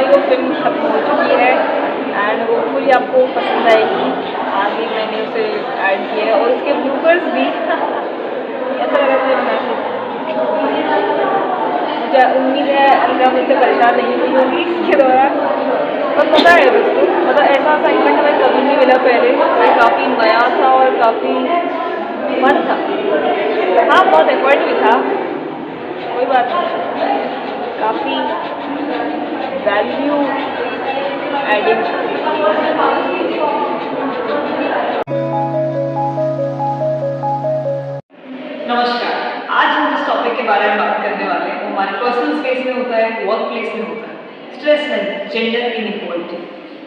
हमारी वो फिल्म खत्म हो चुकी है एंड होपफुली आपको पसंद आएगी। आगे मैंने उसे ऐड किया है और उसके ब्लूपर्स भी ऐसा लगा मुझे बना के। मुझे उम्मीद है अलगा मुझसे परेशान नहीं हुई होगी इसके दौरान। और मज़ा आया दोस्तों, मतलब ऐसा असाइनमेंट हमें कभी नहीं मिला पहले, तो काफ़ी नया था और काफ़ी फन था। हाँ बहुत एफर्ट भी था, कोई बात नहीं, काफ़ी वैल्यू एडिंग। नमस्कार, आज हम जिस टॉपिक के बारे में बात करने वाले हैं वो हमारे पर्सनल स्पेस में होता है, वर्क प्लेस में होता है। स्ट्रेस है जेंडर इनइक्वालिटी।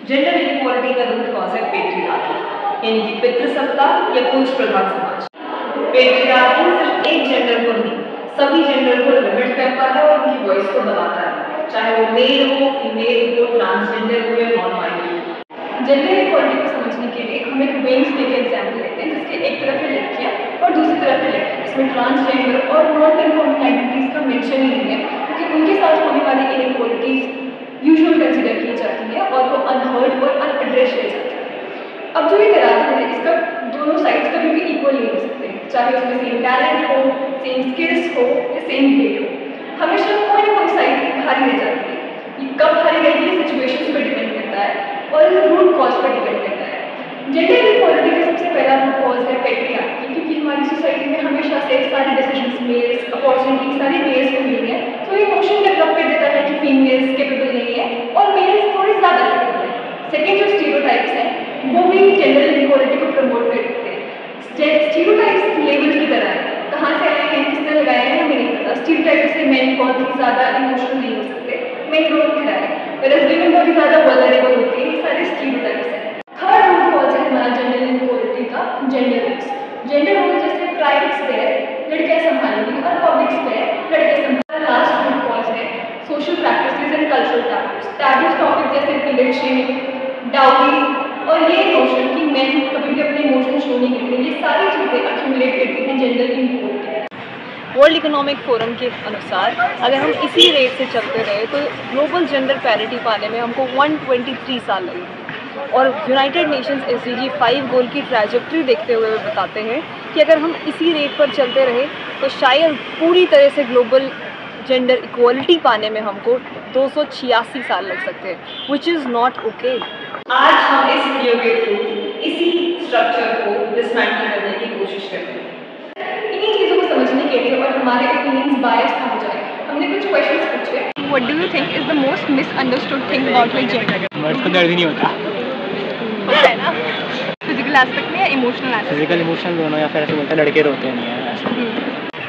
जेंडर इनइक्वालिटी का रूट कॉज है पेट्रियार्की, यानी कि पितृसत्ता या पुरुष प्रधान समाज। पेट्रियार्की सिर्फ एक जेंडर को नहीं, सभी जेंडर को लिमिट करता है और उनकी वॉइस को दबाता है, चाहे वो मेल हो, फीमेल हो, ट्रांसजेंडर हो या नॉन बाइनरी हो। जेंडर इक्वालिटी को समझने के लिए हम एक वेन्स डे का एग्जाम्पल लेते हैं, जिसके एक तरफ है लड़कियां और दूसरी तरफ है लड़के। इसमें ट्रांसजेंडर और नॉन कन्फर्मिंग आइडेंटिटीज का मेंशन ही नहीं है, क्योंकि उनके साथ होने वाली इनइक्वालिटीज यूजुअल कंसिडर की जाती है और वो अनहर्ड और अनएड्रेस रह जाती है। अब जो ये तराजू है, इसका दोनों साइड्स कभी भी इक्वल नहीं हो सकते, चाहे उसमें सेम टैलेंट हो, सेम स्किल्स हो या सेम वेट हो, हमेशा कोई ना कोई साइड हारी रह जाती है। ये कब हारी रहेगी सिचुएशंस पर डिपेंड करता है और रूट कॉज पर डिपेंड करता है। जेंडर इक्वालिटी का सबसे पहला रूट कॉज है पेट्रियार्की, क्योंकि हमारी सोसाइटी में हमेशा से सारे डिसीजंस मेल्स, अपॉर्चुनिटी सारी मेल्स को मिली है, तो ये नोशन डेवलप कर देता है कि फीमेल्स कैपेबल नहीं है और मेल्स थोड़े ज़्यादा कैपेबल है। सेकेंड जो स्टीरियोटाइप्स हैं वो भी जेंडर इनइक्वालिटी को प्रमोट करते हैं। स्टीरियोटाइप्स लेबल की तरह है, कहाँ से आए हैं, किसने लगाए हैं हमें नहीं पता। स्टीरियोटाइप से मेन बहुत ही ज़्यादा इमोशनल नहीं हो सकते, मेन रोल करा है, वरस वीमेन बहुत ही ज़्यादा वल्नरेबल होती है। ये सारे स्टीरियोटाइप्स हैं। थर्ड रूट कॉज है हमारा जेंडर इनइक्वालिटी का जेंडर रोल्स। जेंडर रोल जैसे प्राइवेट स्फेयर लड़कियां संभालेंगी और पब्लिक स्फेयर लड़के संभालेंगे। लास्ट रूट कॉज है social practices and cultural taboos. Taboos topic जैसे पीरियड शेमिंग, डाउरी और ये नोशन कि मेन कभी भी अपने इमोशन शो नहीं करते, ये सारी चीज़ें अक्यूमुलेट करती हैं gender inequality. World economic forum के अनुसार अगर हम इसी रेट से चलते रहे तो ग्लोबल जेंडर पैरिटी पाने में हमको 123 साल लगेंगे। और यूनाइटेड नेशंस SDG 5 गोल की ट्रैजेक्टरी देखते हुए वे बताते हैं कि अगर हम इसी रेट पर चलते रहे तो शायद पूरी तरह से ग्लोबल जेंडर इक्वालिटी पाने में हमको 286 साल लग सकते हैं, विच इज़ नॉट ओके। आज हम इस वीडियो के थ्रू इसी स्ट्रक्चर को डिसमेंटल करने की कोशिश करते हैं। इन्हीं चीज़ों को समझने के लिए और हमारे ओपिनियंस बायस ना हो जाए, हमने कुछ क्वेश्चंस पूछे। What do you think is the most misunderstood thing about gender? मर्द को दर्द ही नहीं होता है ना, फिजिकल एस्पेक्ट में या इमोशनल एस्पेक्ट? फिजिकल इमोशनल दोनों, या फिर ऐसे बोलते हैं लड़के रोते नहीं है ऐसा।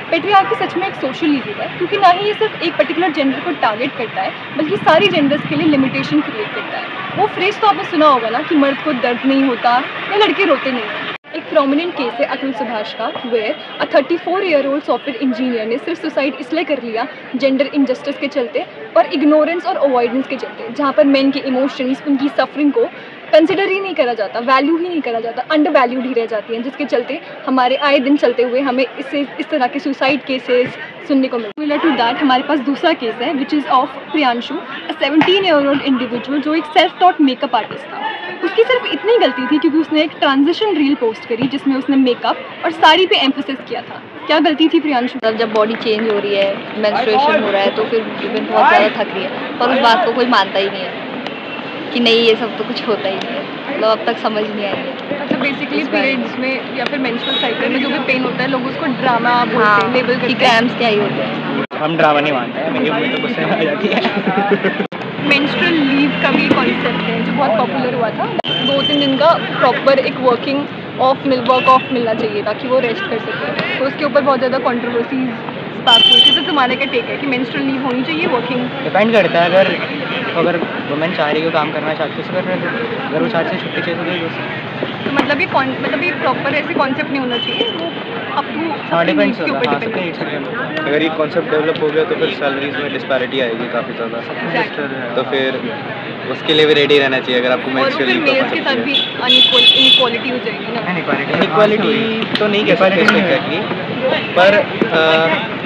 पेट्रियार्की सच में एक सोशल इशू है, क्योंकि ना ही ये सिर्फ एक पर्टिकुलर जेंडर को टारगेट करता है, बल्कि सारी जेंडर्स के लिए लिमिटेशन क्रिएट करता है। वो फ्रेज तो आपने सुना होगा ना कि मर्द को दर्द नहीं होता या लड़के रोते नहीं हैं। एक प्रोमिनेंट केस है अतुल सुभाष का, where a 34-year-old software engineer ने सिर्फ सुसाइड इसलिए कर लिया जेंडर इनजस्टिस के चलते और इग्नोरेंस और अवॉइडेंस के चलते, जहाँ पर मेन के इमोशंस, उनकी सफरिंग को कंसिडर ही नहीं करा जाता, वैल्यू ही नहीं करा जाता, अंडर वैल्यूड ही रह जाती हैं, जिसके चलते हमारे आए दिन चलते हुए हमें इस तरह के सुसाइड केसेस सुनने को मिलते। सिमिलर टू दैट हमारे पास दूसरा केस है which is of Priyanshu, a 17-year-old individual जो एक सेल्फ टॉट मेकअप आर्टिस्ट था। उसकी सिर्फ इतनी गलती थी क्योंकि उसने एक ट्रांजिशन रील पोस्ट करी जिसमें उसने मेकअप और साड़ी पे एम्फोसिस किया था। क्या गलती थी प्रियांशु? जब बॉडी चेंज हो रही है, मेंस्ट्रुएशन हो रहा है, तो फिर वुमेन बहुत ज़्यादा थक रही है, पर उस बात को कोई मानता ही नहीं है कि नहीं ये सब तो कुछ होता ही नहीं है, मतलब अब तक समझ नहीं आई है। मतलब बेसिकली पीरियड्स में या फिर मेंस्ट्रुअल साइकिल में जो भी पेन होता है लोग उसको ड्रामा बोलते हैं, लेबल करते हैं। क्रैम्प्स क्या ही होते हैं। हम ड्रामा नहीं मानते हैं, मेरी मम्मी तो गुस्से में आ जाती है। मेंस्ट्रुअल लीव का भी कॉन्सेप्ट है जो बहुत पॉपुलर हुआ था। 2-3 दिन का प्रॉपर एक वर्क ऑफ मिलना चाहिए ताकि वो रेस्ट कर सके, तो उसके ऊपर बहुत ज़्यादा कंट्रोवर्सीज स्पार्क हुई थी। तो तुम्हारे क्या टेक है कि मेंस्ट्रुअल लीव होनी चाहिए वर्किंग? डिपेंड करता है, अगर वुमेन चाह रही हो, काम करना चाहती है तो कर रहे हो, अगर वो चाहती है छुट्टी चाहिए तो दे दो। तो मतलब ये प्रॉपर ऐसे कॉन्सेप्ट नहीं होना चाहिए, वो अप टू डिपेंड्स के ऊपर डिपेंड होता है। अगर ये कॉन्सेप्ट डेवलप हो गया तो फिर सैलरीज में डिस्पैरिटी आएगी काफ़ी ज़्यादा, तो फिर उसके लिए भी रेडी रहना चाहिए। अगर आपको और फिर मेल्स के साथ भी इनइक्वालिटी हो जाएगी ना। इक्वालिटी तो नहीं कह सकते इसको एग्जैक्टली, पर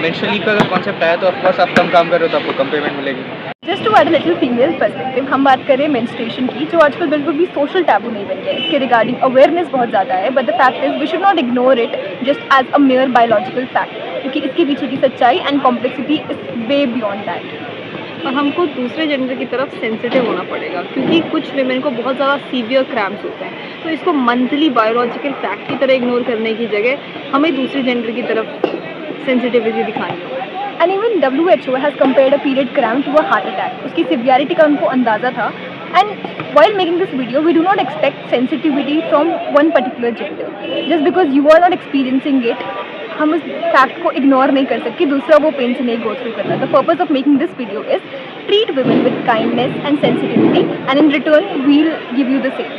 मेंस्ट्रुअल लीव का अगर कॉन्सेप्ट आया तो ऑफकोर्स आप कम काम कर रहे हो तो आपको कम पेमेंट मिलेगी। Just to add a little female perspective, हम बात करें मेंस्ट्रुएशन की, जो आजकल बिल्कुल भी सोशल टैबू नहीं बन गया है। इसके रिगार्डिंग अवेयरनेस बहुत ज़्यादा है, but the fact is we should not ignore it just as a mere biological fact, क्योंकि इसके पीछे की सच्चाई and complexity is way beyond that. और हमको दूसरे जेंडर की तरफ सेंसिटिव होना पड़ेगा, क्योंकि कुछ विमेन को बहुत ज़्यादा सीवियर क्रैम्प्स होते हैं, तो इसको मंथली बायोलॉजिकल फैक्ट की तरह इग्नोर करने की जगह हमें दूसरे जेंडर की तरफ सेंसिटिविटी दिखानी होगी। And even WHO has compared a period cramp to a heart attack. उसकी सिवियरिटी का उनको अंदाज़ा था। एंड while making this video, we do not expect sensitivity from one particular gender. Just because you are not experiencing it, हम उस fact को ignore नहीं कर सकते, दूसरा वो पेन से नहीं गो थ्रू करना। The purpose of making this video is treat women with kindness and sensitivity, and in return we'll give you the same.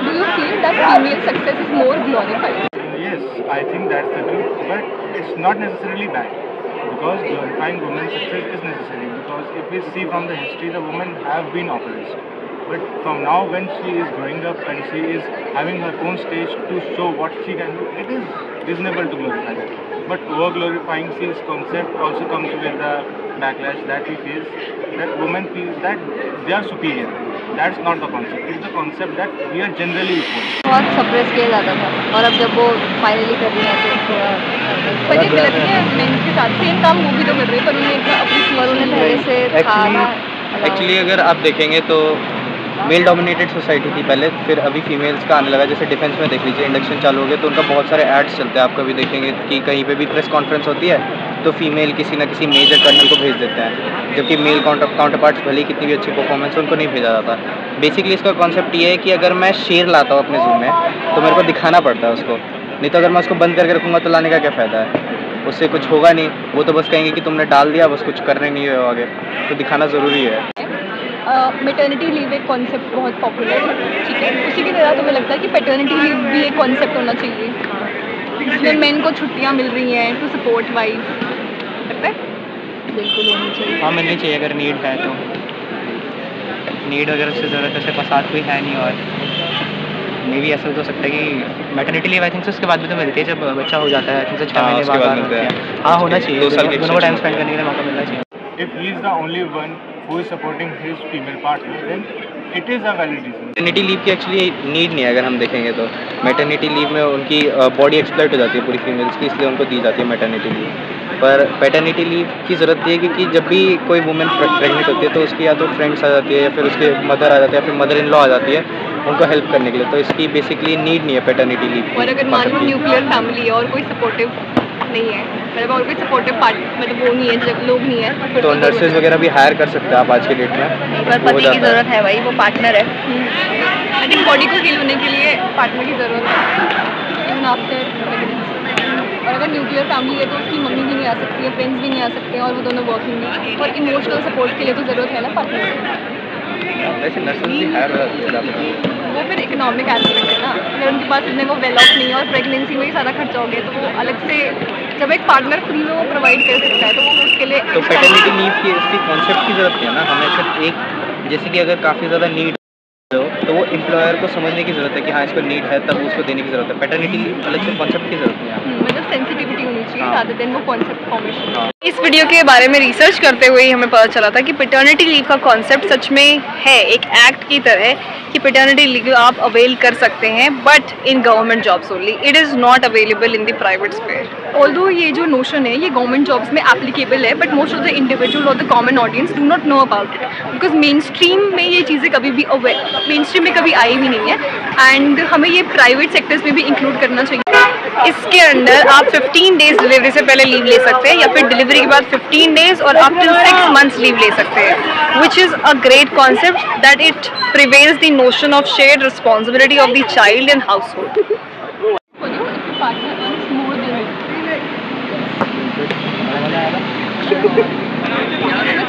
Do you feel that female success is more glorified? Yes, I think that's the truth, but it's not necessarily bad, because glorifying women's success is necessary, because if we see from the history, the women have been oppressed. But from now, when she is growing up and she is having her own stage to show what she can do, it is reasonable to glorify that. But over-glorifying this concept also comes with the backlash that we face, that women feel that they are superior. That's not the concept. It's the concept that we are generally equal. बहुत suppress किया जाता था, और अब जब वो finally कर रही हैं तो थोड़ा पर ये गलत है, मेंस के साथ सेम काम वो भी तो कर रहे हैं, पर उन्हें अपनी और उन्हें पहले से था ना। एक्चुअली अगर आप देखेंगे तो मेल डोमिनेटेड सोसाइटी थी पहले, फिर अभी फीमेल्स का आने लगा। जैसे डिफेंस में देख लीजिए, इंडक्शन चालू हो गया तो उनका बहुत सारे एड्स चलते हैं। आप कभी देखेंगे कि कहीं पे भी प्रेस कॉन्फ्रेंस होती है तो फीमेल किसी ना किसी मेजर कर्नल को भेज देते हैं, जबकि मेल काउंटर पार्ट्स भले ही कितनी भी अच्छी परफॉर्मेंस है उनको नहीं भेजा जाता। बेसिकली इसका कॉन्सेप्ट ये है कि अगर मैं शेर लाता हूँ अपने ज़ू में तो मेरे को दिखाना पड़ता है उसको, नहीं तो अगर मैं उसको बंद करके रखूँगा तो लाने का क्या फ़ायदा है, उससे कुछ होगा नहीं। वो तो बस कहेंगे कि तुमने डाल दिया, बस कुछ करने नहीं हो आगे, तो दिखाना ज़रूरी है। मेटर्निटी लीव एक कॉन्सेप्ट बहुत पॉपुलर है, ठीक है, उसी की तरह तुम्हें लगता है कि पैटर्निटी लीव भी एक कॉन्सेप्ट होना चाहिए, जिसमें मेन को छुट्टियाँ मिल रही हैं टू सपोर्ट वाइफ, लगता है? बिल्कुल होनी चाहिए। हाँ, मिलनी चाहिए अगर नीड है तो। नीड अगर उससे ज़रूरत है, उसके पास साथ कोई है नहीं, और मे भी ऐसा हो सकता है कि मैटरनिटी लीव आई थिंक उसके बाद भी तो मिलती है जब बच्चा हो जाता है, आई थिंक से 6 महीने बाद मिलते हैं। हाँ, होना चाहिए, 2 साल के दोनों को टाइम स्पेंड करने के लिए मौका मिलना चाहिए। If he is the only one who is supporting his female partner, then it is a valid reason. Maternity leave की एक्चुअली नीड नहीं है अगर हम देखेंगे तो। मैटरनिटी लीव में उनकी बॉडी एक्सप्लॉइट हो जाती है पूरी फीमेल्स की, इसलिए उनको दी जाती है मैटरनिटी लीव। पर पैटर्निटी लीव की ज़रूरत है क्योंकि जब भी कोई वुमेन प्रेग्नेंट होती है तो उसकी या तो फ्रेंड्स आ जाती है या फिर उसके मदर आ जाती है या फिर मदर इन लॉ आ जाती है उनको हेल्प करने के लिए, तो इसकी बेसिकली नीड नहीं है पैटर्निटी लीव। और अगर मान लो न्यूक्लियर फैमिली है और कोई सपोर्टिव नहीं है, मतलब और कोई सपोर्टिव पार्ट मतलब वो नहीं है, जब लोग नहीं है, तो नर्सेज वगैरह भी हायर कर सकते हैं आप आज के डेट में। पर वो हो पति की जाता है। ज़रूरत है भाई, वो पार्टनर है। आई थिंक बॉडी को हील होने के लिए पार्टनर की ज़रूरत है, इवन आफ्टर प्रेगनेंसी। और अगर न्यूक्लियर फैमिली है तो उसकी मम्मी भी नहीं आ सकती है, फ्रेंड्स भी नहीं आ सकते हैं, और वो दोनों वर्किंग है, और इमोशनल सपोर्ट के लिए तो ज़रूरत है ना पार्टनर की। वैसे नर्सेज भी हायर हो जाती है। वो फिर इकोनॉमिक एस्पेक्ट है ना, अगर उनके पास इतने वो वेल ऑफ नहीं है और प्रेगनेंसी में ही सारा खर्चा हो गया तो वो अलग से, जब एक पार्टनर फ्री में वो प्रोवाइड कर सकता है तो वो उसके लिए तो पैटर्निटी लीव की इसकी कॉन्सेप्ट की ज़रूरत है ना, हमें सिर्फ एक, जैसे कि अगर काफ़ी ज़्यादा नीड हो तो वो एम्प्लॉयर को समझने की ज़रूरत है कि हाँ इसको नीड है, तब उसको देने की ज़रूरत है। पैटर्निटी लीव अलग से कॉन्सेप्ट की ज़रूरत नहीं है। मतलब सेंसिटिविटी होनी चाहिए हाँ। रादर देन वो कॉन्सेप्ट फॉर्मेशन। हाँ। इस वीडियो के बारे में रिसर्च करते हुए ही हमें पता चला था कि पैटर्निटी लीव का कॉन्सेप्ट सच में है एक एक्ट की तरह कि पैटर्निटी लीव आप अवेल कर सकते हैं, but in government jobs only, it is not available in the private sphere. Although ये जो नोशन है ये गवर्नमेंट जॉब्स में एप्लीकेबल है, but most of the individual और the common audience do not know about it, because mainstream में ये चीज़ें कभी भी मेन स्ट्रीम में कभी आई भी नहीं है, एंड हमें ये प्राइवेट सेक्टर्स में भी इंक्लूड करना चाहिए। इसके अंदर आप 15 डेज डिलीवरी से पहले लीव ले सकते हैं या फिर डिलीवरी के बाद 15 डेज और अप टू 6 मंथ्स लीव ले सकते हैं, which is a great concept that it prevails the notion of shared responsibility of the child in house hold.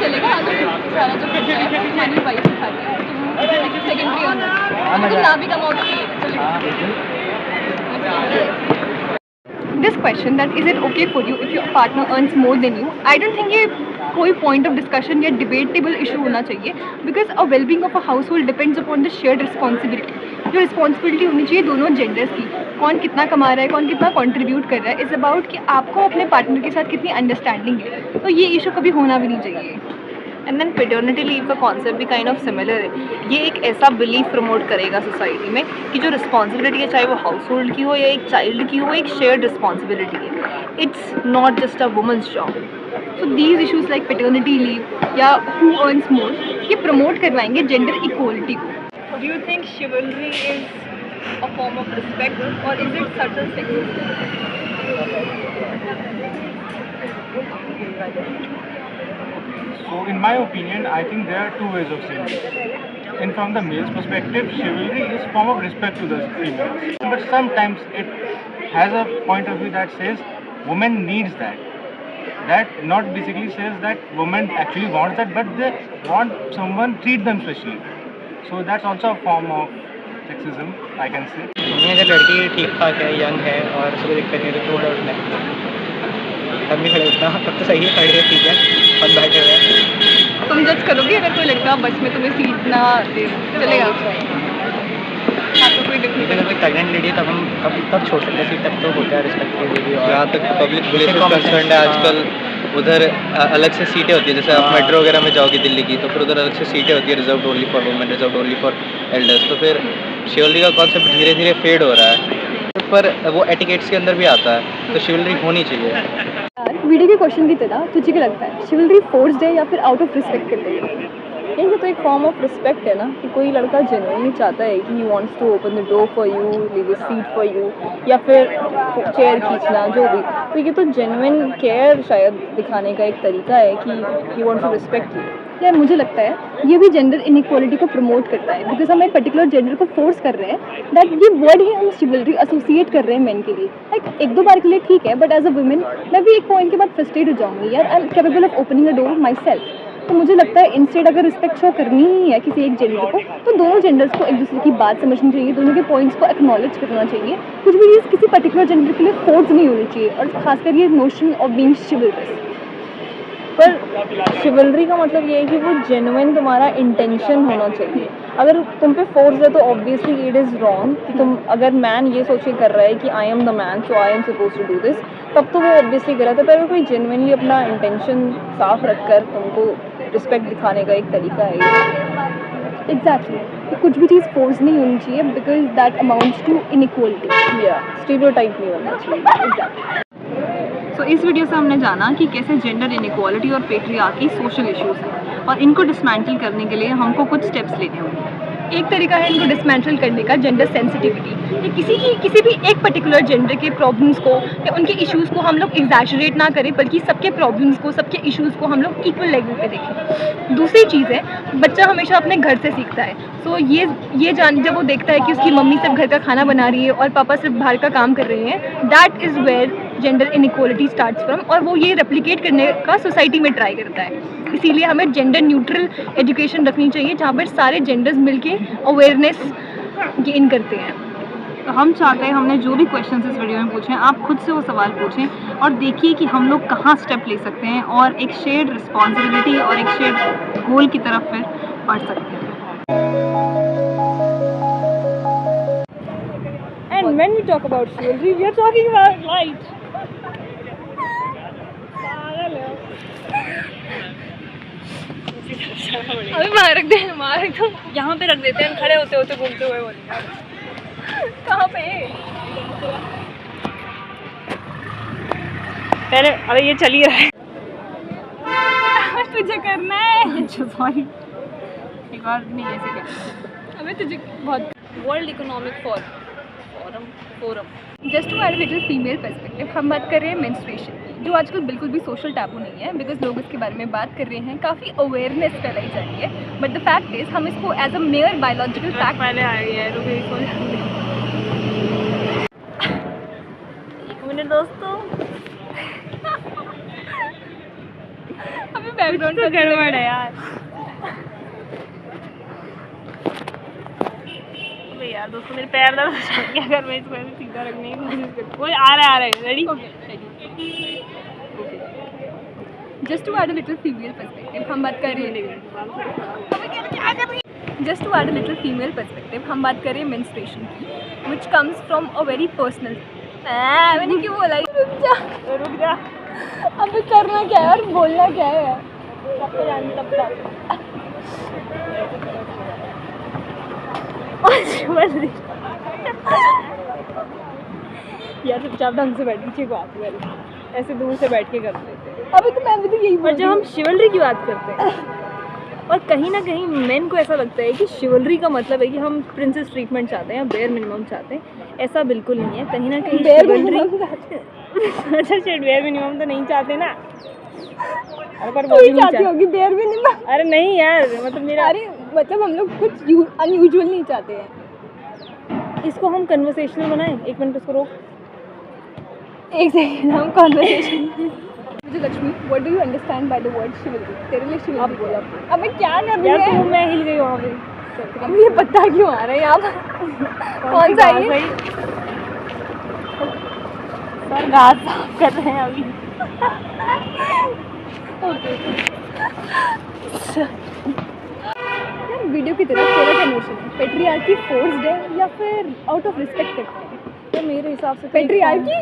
चलेगा अगर सारा जो खर्चा है वो हमारी वाइफ उठाती है, तो सेकेंडरी ऑनर मतलब ना भी कमाओ तो चलेगा। This question that is it okay for you if your partner earns more than you, I don't think ये कोई point of discussion या debatable issue होना चाहिए, because a well-being of a household depends upon the shared responsibility। जो responsibility होनी चाहिए दोनों genders की, कौन कितना कमा रहा है, कौन कितना contribute कर रहा है, is about कि आपको अपने partner के साथ कितनी understanding है, तो ये issue कभी होना भी नहीं चाहिए। एंड देन पेटर्निटी लीव का कॉन्सेप्ट भी काइंड ऑफ सिमिलर है। ये एक ऐसा बिलीफ प्रमोट करेगा सोसाइटी में कि जो रिस्पॉन्सिबिलिटी है, चाहे वो हाउस होल्ड की हो या एक चाइल्ड की हो, एक शेयर्ड रिस्पॉन्सिबिलिटी है। It's not just a women's job. So these issues like paternity leave या हु अर्न्स मोर, ये प्रमोट करवाएंगे जेंडर इक्वलिटी को। Do you think chivalry is a form of respect और is it subtle sexism? So, in my opinion, I think there are two ways of seeing it. And from the male's perspective, chivalry is a form of respect to the females. But sometimes it has a point of view that says woman needs that. That not basically says that woman actually wants that, but they want someone treat them specially. So that's also a form of sexism, I can say. नहीं, अगर लड़की ठीक ठाक है, young है और उसको दिक्कत नहीं है तो थोड़ा उठना है, तब नहीं खड़े उठना, तब तो सही है, खड़े है, ठीक है, हम बैठे हुए हैं। तुम जज करोगे अगर कोई लड़का बस में तुम्हें सीट ना दे, चलेगा? हाँ, तो कोई लेकिन अगर कोई प्रेगनेंट लेडी है तब हम तब छोड़ सकते हैं, तब तो होता है रिस्पेक्ट के लिए भी। और जहाँ तक public places common concern sense, है आजकल, उधर अलग से सीटें होती है। जैसे आप मेट्रो वगैरह में जाओगे दिल्ली की, तो फिर उधर अलग से सीटें होती है reserve only for women, reserve only for elders. तो फिर शिवलरी का कॉन्सेप्ट धीरे धीरे फेड हो रहा है, पर वो एटिकेट्स के अंदर भी आता है, तो शिवलरी होनी चाहिए। वीडियो के क्वेश्चन की तरह तुझे क्या लगता है, शिवलरी फोर्स्ड है या फिर आउट ऑफ रिस्पेक्ट करते हैं? ये तो एक फॉर्म ऑफ रिस्पेक्ट है ना, कि कोई लड़का जेन्युइनली चाहता है कि he wants to open the door for you, leave a seat for you, या फिर चेयर खींचना, जो भी। तो ये तो जेन्युइन केयर शायद दिखाने का एक तरीका है कि he wants to respect you. यार मुझे लगता है ये भी जेंडर इनइक्वालिटी को प्रमोट करता है, बिकॉज हम एक पर्टिकुलर जेंडर को फोर्स कर रहे हैं, दैट ये वर्ड ही हम शिवलरी एसोसिएट कर रहे हैं मेन के लिए। लाइक एक दो बार के लिए ठीक है, बट एज अ वुमेन मैं भी एक पॉइंट के बाद फ्रस्ट्रेट हो जाऊंगी, यार I am capable of opening a door my self. तो मुझे लगता है इंस्टेड अगर रिस्पेक्ट शो करनी ही है किसी एक जेंडर को, तो दोनों जेंडर्स को एक दूसरे की बात समझनी चाहिए, दोनों के पॉइंट्स को एक्नॉलेज करना चाहिए। कुछ भी चीज़ किसी पर्टिकुलर जेंडर के लिए फोर्स नहीं होनी चाहिए, और खासकर ये नोशन ऑफ बीइंग शिवलरस। पर शिवलरी का मतलब ये है कि वो जेन्युइन तुम्हारा इंटेंशन होना चाहिए। अगर तुम पे फोर्स है तो ऑब्वियसली इट इज़ रॉन्ग। कि तुम अगर मैन ये सोच के कर रहा है कि I am the man so I am suppose to do this, तब तो वो ऑब्वियसली गलत है। पर अगर कोई जेन्युइनली अपना इंटेंशन साफ रखकर तुमको रिस्पेक्ट दिखाने का एक तरीका है ये। एग्जैक्टली, तो कुछ भी चीज़ फोर्स नहीं होनी चाहिए, because that amounts to inequality या स्टीरियोटाइप नहीं बनना चाहिए। एग्जैक्टली। सो इस वीडियो से हमने जाना कि कैसे जेंडर इनइक्वालिटी और पेट्रियार्की सोशल इश्यूज हैं, और इनको डिसमेंटल करने के लिए हमको कुछ स्टेप्स लेने होंगे। एक तरीका है इनको डिसमेंटल करने का जेंडर सेंसिटिविटी, कि किसी भी एक पर्टिकुलर जेंडर के प्रॉब्लम्स को या उनके इश्यूज़ को हम लोग एग्जैजरेट ना करें, बल्कि सबके प्रॉब्लम्स को, सबके इश्यूज़ को हम लोग इक्वल लेवल पे देखें। दूसरी चीज़ है, बच्चा हमेशा अपने घर से सीखता है। सो ये जान जब वो देखता है कि उसकी मम्मी सिर्फ घर का खाना बना रही है और पापा सिर्फ बाहर का काम कर रहे हैं, that is where gender inequality starts from, और वो ये रेप्लिकेट करने का सोसाइटी में ट्राई करता है। इसीलिए हमें जेंडर न्यूट्रल एजुकेशन रखनी चाहिए, जहाँ पर सारे जेंडर्स मिलके अवेयरनेस गेन करते हैं। तो हम चाहते हैं, हमने जो भी क्वेश्चंस इस वीडियो में पूछे हैं, आप खुद से वो सवाल पूछें और देखिए कि हम लोग कहाँ स्टेप ले सकते हैं और एक शेयर्ड रिस्पॉन्सिबिलिटी और एक शेयर्ड गोल की तरफ फिर बढ़ सकते हैं। And when we talk about chivalry, we are talking about light. अभी वहाँ रख दे, वहाँ रख दो, यहाँ पे रख देते हैं, खड़े होते होते घूमते हुए बोलेंगे। कहाँ पे? पहले अरे ये चल ही रहा है। तुझे करना है। अच्छा सॉरी, एक बार नहीं ऐसे कर। अबे तुझे बहुत world economic forum just to add little female perspective, हम बात कर रहे हैं मेंस्ट्रुएशन की, जो आजकल बिल्कुल भी सोशल टैबू नहीं है, बिकॉज लोग इसके बारे में बात कर रहे हैं, काफ़ी अवेयरनेस फैलाई जा रही है। बट द फैक्ट इज हम इसको as a mere biological fact पहले आ गई है। रुको एक मिनट दोस्तों, अभी बैकग्राउंड तो गड़बड़ है यार। यार दोस्तों मेरे पैर दर्द हो गया, अगर मैं इसको ऐसे सीधा रखने की कोशिश करती हूँ। आ रहा है ready. Just to add a little female perspective, हम बात कर रहे हैं just to add a little female perspective, हम बात कर रहे हैं मेंस्ट्रुएशन की, which comes from a very personal. मैंने क्यों बोला? रुक जा रुक जा। अबे करना क्या है और बोलना क्या है? यार चुपचाप ढंग से बैठ पीछे बात कर, ऐसे दूर से बैठ के करते थे। अभी तो मैं भी तो यही और जब हम शिवलरी की बात करते हैं, और कहीं ना कहीं मेन को ऐसा लगता है कि शिवलरी का मतलब है कि हम प्रिंसेस ट्रीटमेंट चाहते हैं, बेयर मिनिमम चाहते हैं। ऐसा बिल्कुल नहीं है। कहीं ना कहीं शिवलरी अच्छा शेड बेयर मिनिमम तो नहीं चाहते ना। अरे पर वो भी नहीं चाहती होगी बेयर मिनिमम। अरे नहीं यार, मतलब मेरा अरे मतलब हम लोग कुछ अनयूजुअल नहीं चाहते हैं। इसको हम कन्वर्सेशनल बनाएं। एक मिनट उसको रोक। एक सेकंड, हम कॉन्वर्सेशन। मुझे Lakshmi, what do you understand by the word शिवलरी? तेरे लिए शिवलरी बोला। अब मैं क्या कर रही यार है? मैं हिल गई वहाँ पे। अब ये पता क्यों आ रहा है यहाँ पर? कौन सा है ये? सर घास साफ कर रहे हैं अभी। यार वीडियो की तरफ तेरा क्या नोशन है? पेट्रियार्की फोर्स्ड है या फिर आउट ऑफ रिस्पेक्ट करते हैं? तो मेरे हिसाब से पेट्रियार्की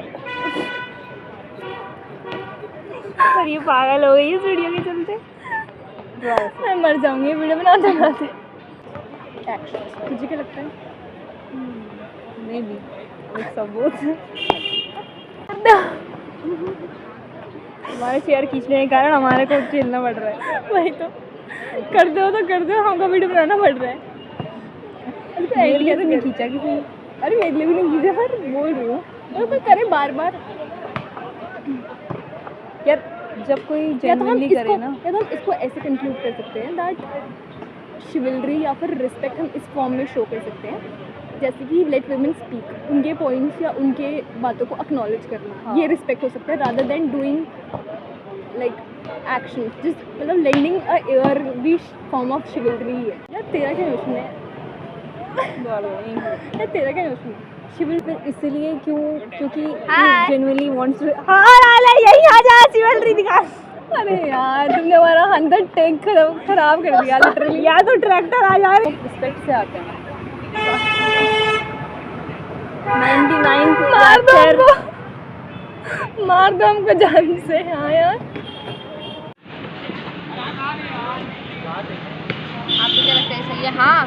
पर ये पागल हो गई इस वीडियो के चलते। मैं मर जाऊंगी वीडियो बनाते बनाते। तुझे क्या लगता है? मे बी सबूत हमारे चेयर खींचने के कारण हमारे को झेलना पड़ रहा है। वही तो, कर दो तो कर दो, हमको वीडियो बनाना पड़ रहा है। मेरे लिए तो नहीं खींचा किसी ने। अरे मेरे लिए भी नहीं खींचा, पर बोल रही हूँ तो कोई करे बार बार। यार जब कोई या तो हम जेन्युइनली करे इसको ना, या तो हम इसको ऐसे कंक्लूड कर सकते हैं दैट शिवलरी या फिर रिस्पेक्ट हम इस फॉर्म में शो कर सकते हैं, जैसे कि लेट वुमेन स्पीक, उनके पॉइंट्स या उनके बातों को एक्नॉलेज करना। हाँ। ये रिस्पेक्ट हो सकता है rather than doing like action, जिस मतलब लेंडिंग अ एयर भी फॉर्म ऑफ शिवलरी है। यार तेरा क्या नोशन है? यार तेरा क्या नोशन है? शिवलरी इसलिए क्योंकि हाँ। Genuinely wants to. यही आ जा शिवलरी दिखा। अरे यार तुमने हमारा 100 टेक खराब कर दिया लिटरली। या तो ट्रैक्टर आ जा रहे। रिस्पेक्ट से आते हैं। 99 मार दो हमको, मार दो हमको जान से। हाँ यार आपको क्या लगता है सही है? हाँ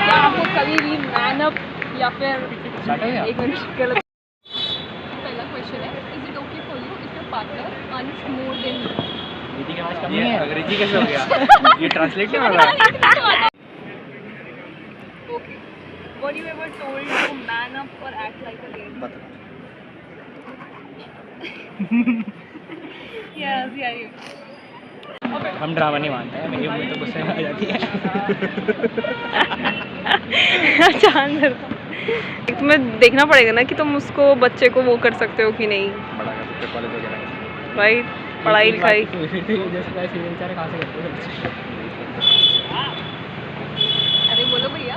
या आपको कभी भी मैन अप या फिर एक मिनट गलत। पहला क्वेश्चन है, is it okay for you if your partner earns more than you? ये अंग्रेजी कैसे हो गया? ये ट्रांसलेट नहीं हो रहा है। Okay. Were you ever told to man up or act like a lady? Yes, yeah, you. हम ड्रामा नहीं मानते हैं, मेरी मम्मी तो गुस्से में आ जाती है। जान दे। तुम्हें देखना पड़ेगा ना कि तुम उसको बच्चे को वो कर सकते हो कि नहीं। बड़ा कर सकते कॉलेज वगैरह। राइट, पढ़ाई लिखाई। अरे बोलो भैया,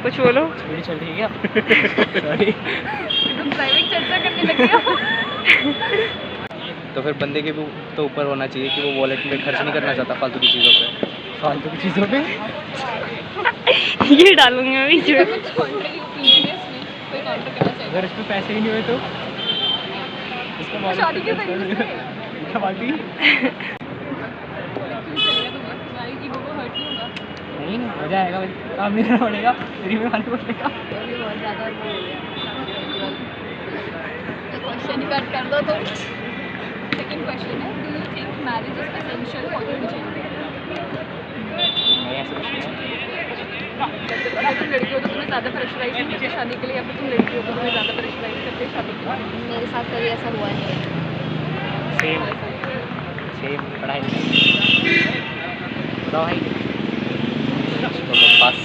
कुछ बोलो। चल ठीक है। सॉरी। तुम प्राइवेट चर्चा करने लगे हो। तो फिर बंदे के भी तो ऊपर होना चाहिए कि वो वॉलेट में खर्च नहीं करना चाहता फालतू की चीज़ों पे। फालतू की चीज़ों पे ये डालूंगी मैं बीच में। कुछ कॉन्ट्री ओपिनियंस में कोई काउंटर करना चाहिए। अगर इसमें पैसे ही नहीं हुए तो इसका wallet शादी के पे तरीके से क्या बात हुई? चलेगा तुम्हें, तुम्हारी ईगो को हर्ट नहीं होगा? नहीं हो जाएगा, काम नहीं करना पड़ेगा, फ्री में खाने पड़ेगा। बहुत ज़्यादा क्वेश्चन कट कर दो तो। सेकंड क्वेश्चन है, do you think marriage is essential for your gender? नहीं ऐसा कुछ नहीं है। अगर तुम लड़की हो तो तुम्हें ज़्यादा प्रेशराइज नहीं करते शादी के लिए, या फिर तुम लड़की हो तो तुम्हें ज़्यादा प्रेशराइज करते हैं शादी के लिए? मेरे साथ कभी ऐसा हुआ नहीं है। सेम पढ़ाई बताओ भाई। बस